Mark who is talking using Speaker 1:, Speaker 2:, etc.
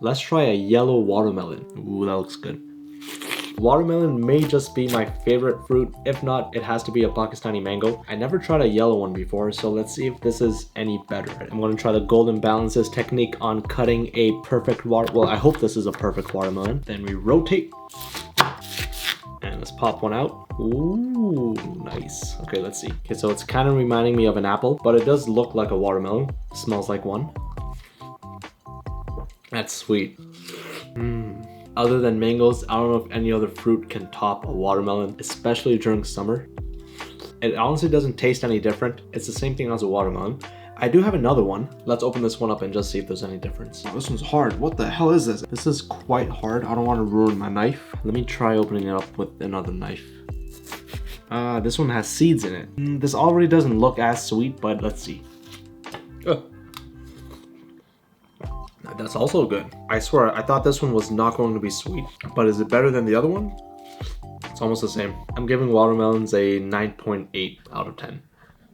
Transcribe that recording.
Speaker 1: Let's try a yellow watermelon. Ooh, that looks good. Watermelon may just be my favorite fruit. If not, it has to be a Pakistani mango. I never tried a yellow one before, so let's see if this is any better. I'm gonna try the golden balances technique on cutting a perfect well, I hope this is a perfect watermelon. Then we rotate. And let's pop one out. Ooh, nice. Okay, let's see. Okay, so it's kind of reminding me of an apple, but it does look like a watermelon. It smells like one. That's sweet. Other than mangoes, I don't know if any other fruit can top a watermelon, especially during summer. It honestly doesn't taste any different. It's the same thing as a watermelon. I do have another one. Let's open this one up and just see if there's any difference. Oh, this one's hard. What the hell is this? This is quite hard. I don't want to ruin my knife. Let me try opening it up with another knife. This one has seeds in it. This already doesn't look as sweet, but let's see. That's also good. I swear, I thought this one was not going to be sweet, but is it better than the other one? It's almost the same. I'm giving watermelons a 9.8 out of 10.